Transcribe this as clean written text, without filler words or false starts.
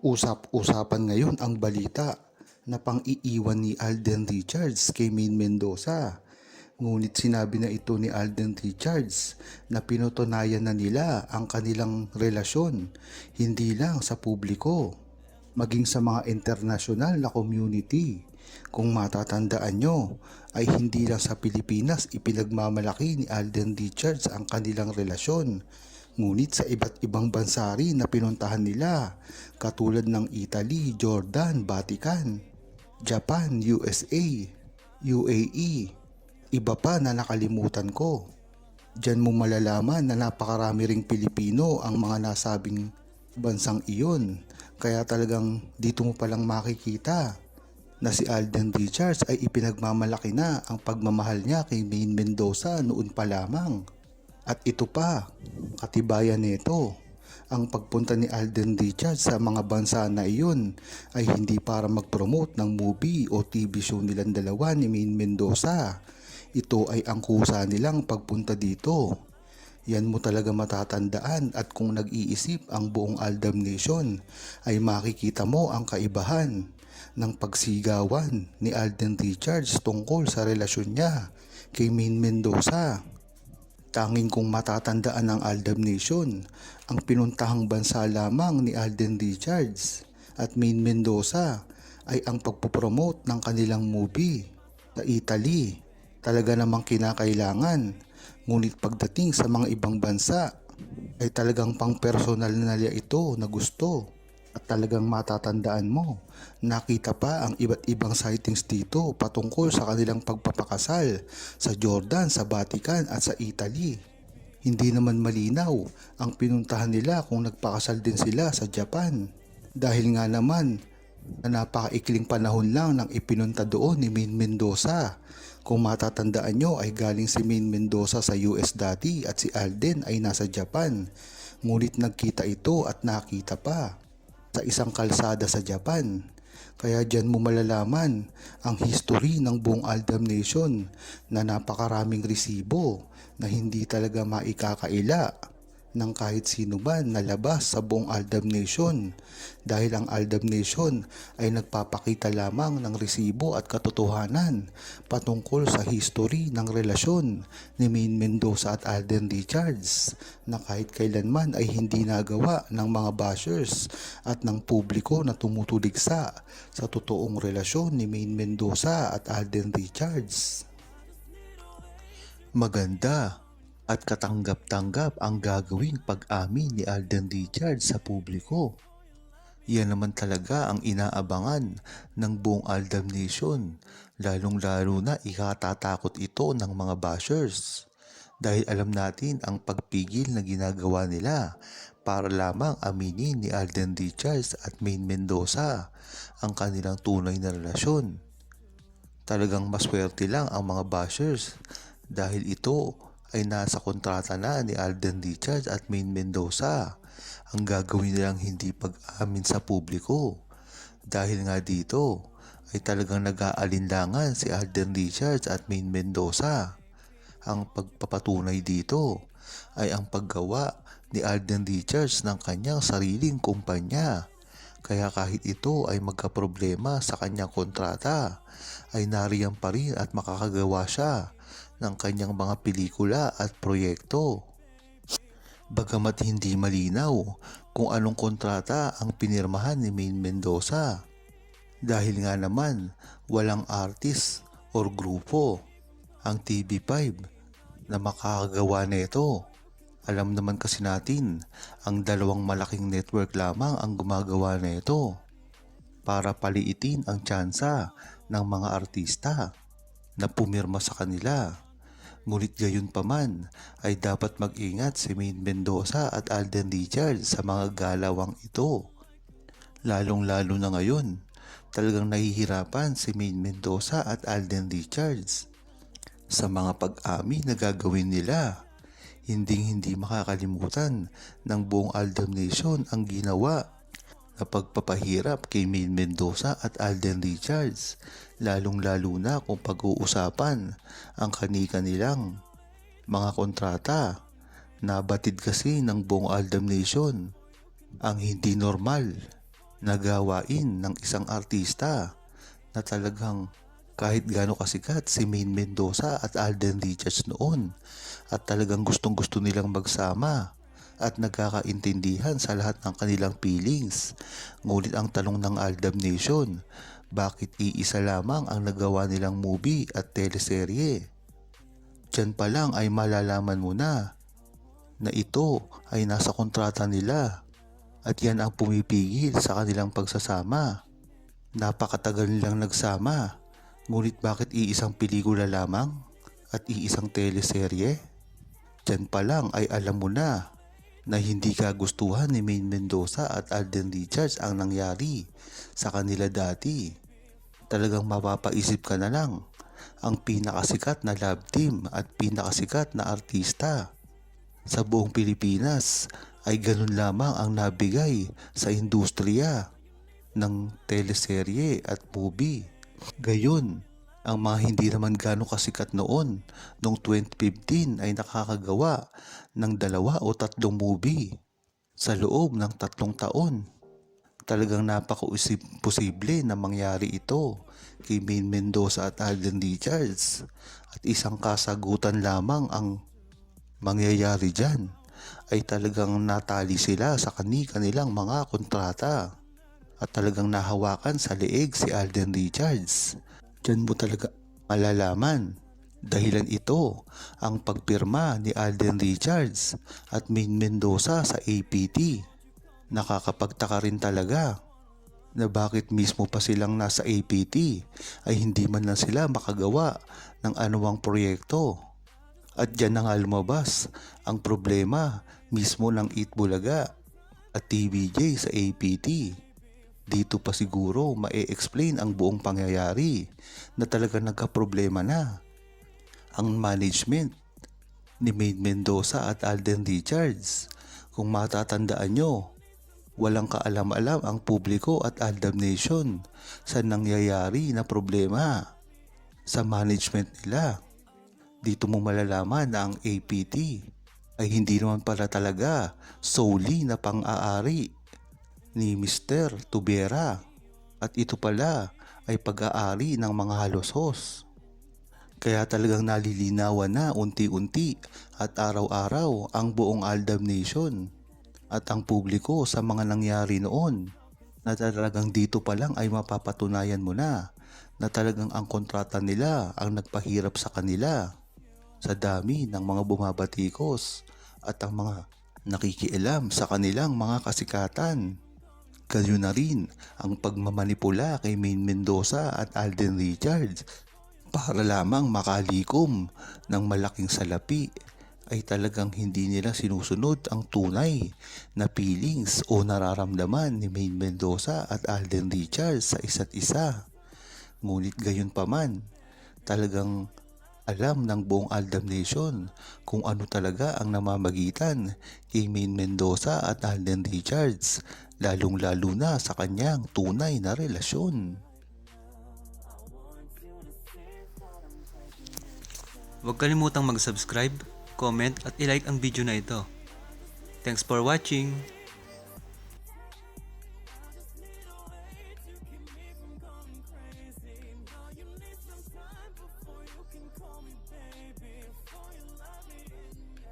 Usap-usapan ngayon ang balita na pang-iiwan ni Alden Richards kay Maine Mendoza. Ngunit sinabi na ito ni Alden Richards na pinutunayan na nila ang kanilang relasyon, hindi lang sa publiko, maging sa mga internasyonal na community. Kung matatandaan nyo, ay hindi lang sa Pilipinas ipinagmamalaki ni Alden Richards ang kanilang relasyon, ngunit sa iba't ibang bansa rin na pinuntahan nila, katulad ng Italy, Jordan, Vatican, Japan, USA, UAE, iba pa na nakalimutan ko. Diyan mo malalaman na napakarami ring Pilipino ang mga nasabing bansang iyon. Kaya talagang dito mo palang makikita na si Alden Richards ay ipinagmamalaki na ang pagmamahal niya kay Maine Mendoza noon pa lamang. At ito pa, katibayan nito, ang pagpunta ni Alden Richards sa mga bansa na iyon ay hindi para mag-promote ng movie o TV show nilang dalawa ni Maine Mendoza. Ito ay ang kusa nilang pagpunta dito. Yan mo talaga matatandaan, at kung nag-iisip ang buong Aldab Nation ay makikita mo ang kaibahan ng pagsigawan ni Alden Richards tungkol sa relasyon niya kay Maine Mendoza. Tanging kung matatandaan ng Aldab Nation, ang pinuntahang bansa lamang ni Alden Richards at Maine Mendoza ay ang pagpopromote ng kanilang movie sa Italy. Talaga namang kinakailangan, ngunit pagdating sa mga ibang bansa ay talagang pang personal na nila ito na gusto. At talagang matatandaan mo, nakita pa ang iba't ibang sightings dito patungkol sa kanilang pagpapakasal sa Jordan, sa Vatican at sa Italy. Hindi naman malinaw ang pinuntahan nila kung nagpakasal din sila sa Japan. Dahil nga naman na napakaikling panahon lang nang ipinunta doon ni Maine Mendoza. Kung matatandaan nyo ay galing si Maine Mendoza sa US dati at si Alden ay nasa Japan. Ngunit nagkita ito at nakita pa sa isang kalsada sa Japan. Kaya dyan mo malalaman ang history ng buong Aldab Nation na napakaraming resibo na hindi talaga maikakaila ng kahit sino man na labas sa buong Aldab Nation, dahil ang Aldab Nation ay nagpapakita lamang ng resibo at katotohanan patungkol sa history ng relasyon ni Maine Mendoza at Alden Richards na kahit kailanman ay hindi nagawa ng mga bashers at ng publiko na tumutuligsa sa totoong relasyon ni Maine Mendoza at Alden Richards. Maganda at katanggap-tanggap ang gagawing pag-amin ni Alden Richards sa publiko. Yan naman talaga ang inaabangan ng buong Aldab Nation, lalong-lalo na ikatatakot ito ng mga bashers. Dahil alam natin ang pagpigil na ginagawa nila para lamang aminin ni Alden Richards at Maine Mendoza ang kanilang tunay na relasyon. Talagang maswerte lang ang mga bashers dahil ito ay nasa kontrata na ni Alden Richards at Maine Mendoza. Ang gagawin nilang hindi pag-amin sa publiko. Dahil nga dito ay talagang nag-aalinlangan si Alden Richards at Maine Mendoza. Ang pagpapatunay dito ay ang paggawa ni Alden Richards ng kanyang sariling kumpanya. Kaya kahit ito ay magkaproblema sa kanyang kontrata, ay nariyan pa rin at makakagawa siya ng kanyang mga pelikula at proyekto. Bagamat hindi malinaw kung anong kontrata ang pinirmahan ni Maine Mendoza. Dahil nga naman walang artist or grupo ang TV5 na makakagawa nito. Alam naman kasi natin ang dalawang malaking network lamang ang gumagawa nito para paliitin ang tsansa ng mga artista na pumirma sa kanila. Ngunit gayon pa man ay dapat mag-ingat si Maine Mendoza at Alden Richards sa mga galawang ito. Lalong-lalo na ngayon, talagang nahihirapan si Maine Mendoza at Alden Richards sa mga pag-amin na gagawin nila. Hindi makakalimutan ng buong Aldab Nation ang ginawa na pagpapahirap kay Maine Mendoza at Alden Richards, lalong-lalo na kung pag-uusapan ang kani-kanilang mga kontrata. Nabatid kasi ng buong Aldab Nation ang hindi normal na gawain ng isang artista na talagang kahit gaano kasikat si Maine Mendoza at Alden Richards noon at talagang gustong-gusto nilang magsama at nagkakaintindihan sa lahat ng kanilang feelings. Ngunit ang tanong ng Aldab Nation, bakit iisa lamang ang nagawa nilang movie at teleserye? Diyan pa lang ay malalaman mo na ito ay nasa kontrata nila at yan ang pumipigil sa kanilang pagsasama. Napakatagal nilang nagsama, ngunit bakit iisang pelikula lamang at iisang teleserye? Diyan pa lang ay alam mo na hindi kagustuhan ni Maine Mendoza at Alden Richards ang nangyari sa kanila dati. Talagang mapapaisip ka na lang, ang pinakasikat na love team at pinakasikat na artista sa buong Pilipinas ay ganun lamang ang nabigay sa industriya ng teleserye at movie. Gayon, ang mga hindi naman gano'ng kasikat noong 2015 ay nakakagawa ng 2 o 3 movie sa loob ng 3 taon. Talagang napaka-posible na mangyari ito kay Maine Mendoza at Alden Richards at isang kasagutan lamang ang mangyayari dyan ay talagang natali sila sa kanilang mga kontrata at talagang nahawakan sa leeg si Alden Richards. Diyan mo talaga malalaman dahilan ito ang pagpirma ni Alden Richards at Maine Mendoza sa APT. Nakakapagtaka rin talaga na bakit mismo pa silang nasa APT ay hindi man lang sila makagawa ng anumang proyekto. At dyan na nga lumabas ang problema mismo ng Eat Bulaga at TVJ sa APT. Dito pa siguro ma-explain ang buong pangyayari na talaga nagka-problema na ang management ni Maine Mendoza at Alden Richards. Kung matatandaan nyo, walang kaalam-alam ang publiko at Aldab Nation sa nangyayari na problema sa management nila. Dito mo malalaman na ang APT ay hindi naman pala talaga solely na pang-aari ni Mr. Tubera at ito pala ay pag-aari ng mga halosos. Kaya talagang nalilinawan na unti-unti at araw-araw ang buong Aldab Nation at ang publiko sa mga nangyari noon na talagang dito pa lang ay mapapatunayan mo na talagang ang kontrata nila ang nagpahirap sa kanila sa dami ng mga bumabatikos at ang mga nakikialam sa kanilang mga kasikatan. Ganyan na rin ang pagmamanipula kay Maine Mendoza at Alden Richards para lamang makalikom ng malaking salapi ay talagang hindi nila sinusunod ang tunay na feelings o nararamdaman ni Maine Mendoza at Alden Richards sa isa't isa. Ngunit gayon pa man, talagang alam ng buong Aldab Nation kung ano talaga ang namamagitan kay Maine Mendoza at Alden Richards, lalong-lalo na sa kanyang tunay na relasyon. Huwag kalimutang mag-subscribe, comment at i-like ang video na ito. Thanks for watching!